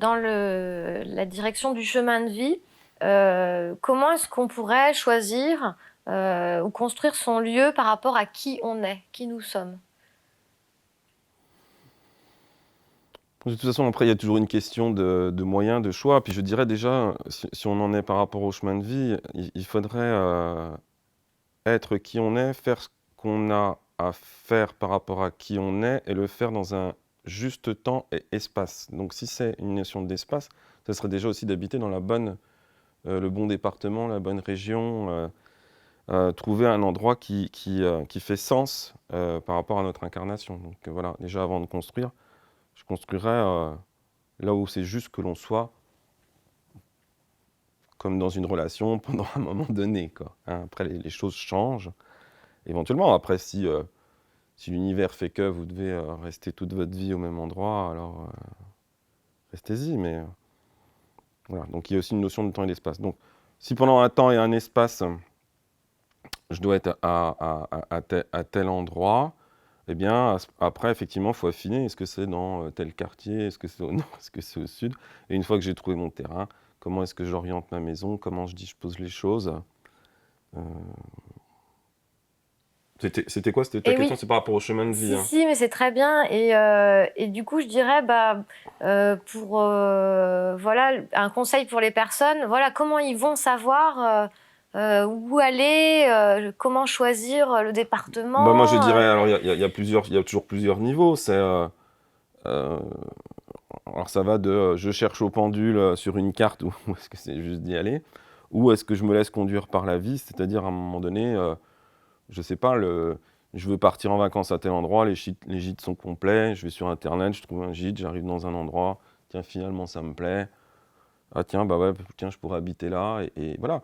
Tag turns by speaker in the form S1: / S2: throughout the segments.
S1: dans la direction du chemin de vie, comment est-ce qu'on pourrait choisir ou construire son lieu par rapport à qui on est, qui nous sommes?
S2: De toute façon, après, il y a toujours une question de moyens, de choix. Puis je dirais déjà, si on en est par rapport au chemin de vie, il faudrait être qui on est, faire ce qu'on a à faire par rapport à qui on est et le faire dans un juste temps et espace. Donc si c'est une notion d'espace, ça serait déjà aussi d'habiter dans le bon département, la bonne région, trouver un endroit qui fait sens par rapport à notre incarnation. Donc voilà, déjà avant de construire, je construirais là où c'est juste que l'on soit, comme dans une relation pendant un moment donné, quoi. Hein, après, les choses changent. Éventuellement, après, si l'univers fait que vous devez rester toute votre vie au même endroit, alors restez-y. Mais voilà. Donc il y a aussi une notion de temps et d'espace. Donc si pendant un temps et un espace, je dois être à tel endroit, eh bien après, effectivement, il faut affiner. Est-ce que c'est dans tel quartier? Est-ce que c'est au nord? Est-ce que c'est au sud? Et une fois que j'ai trouvé mon terrain, comment est-ce que j'oriente ma maison? Comment je dispose les choses? Euh, C'était quoi? C'était ta
S1: Et
S2: question?
S1: oui,
S2: C'est par rapport au chemin de vie,
S1: si,
S2: hein.
S1: si, mais c'est très bien. Et du coup, je dirais, pour voilà, un conseil pour les personnes, voilà, comment ils vont savoir où aller, comment choisir le
S2: Bah moi je
S1: département.
S2: dirais, alors il y a toujours plusieurs niveaux. Euh, alors ça va de je cherche au pendule sur une carte ou est-ce que c'est juste d'y aller, ou est-ce que je me laisse conduire par la vie, c'est-à-dire à un moment donné, je sais pas, je veux partir en vacances à tel endroit, les gîtes sont complets, je vais sur internet, je trouve un gîte, j'arrive dans un endroit, tiens finalement ça me plaît, ah tiens bah ouais, tiens je pourrais habiter là, et voilà.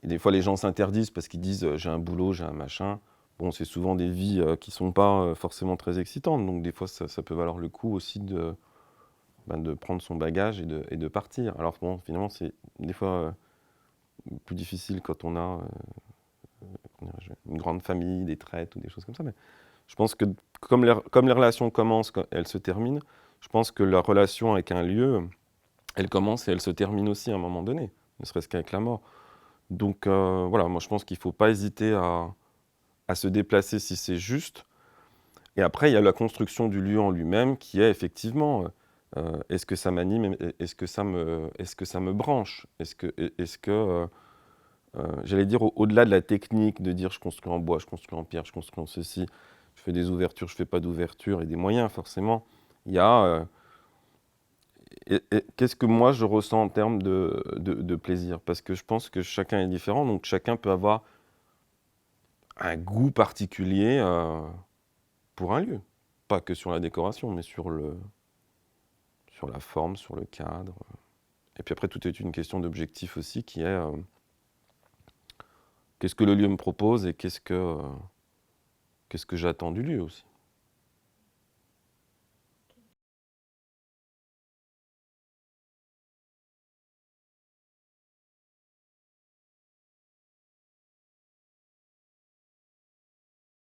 S2: Et des fois, les gens s'interdisent parce qu'ils disent j'ai un boulot, j'ai un machin. Bon, c'est souvent des vies qui ne sont pas forcément très excitantes. Donc, des fois, ça peut valoir le coup aussi de prendre son bagage et de partir. Alors, bon, finalement, c'est des fois plus difficile quand on a une grande famille, des traites ou des choses comme ça. Mais je pense que comme les relations commencent, quand elles se terminent, je pense que la relation avec un lieu, elle commence et elle se termine aussi à un moment donné, ne serait-ce qu'avec la mort. Donc, voilà, moi, je pense qu'il ne faut pas hésiter à se déplacer si c'est juste. Et après, il y a la construction du lieu en lui-même qui est effectivement, est-ce que ça m'anime, est-ce que ça me branche, j'allais dire au-delà de la technique de dire je construis en bois, je construis en pierre, je construis en ceci, je fais des ouvertures, je fais pas d'ouverture et des moyens forcément. Il y a qu'est-ce que moi je ressens en termes de plaisir, parce que je pense que chacun est différent, donc chacun peut avoir un goût particulier pour un lieu. Pas que sur la décoration, mais sur la forme, sur le cadre. Et puis après, tout est une question d'objectif aussi, qui est qu'est-ce que le lieu me propose et qu'est-ce que j'attends du lieu aussi.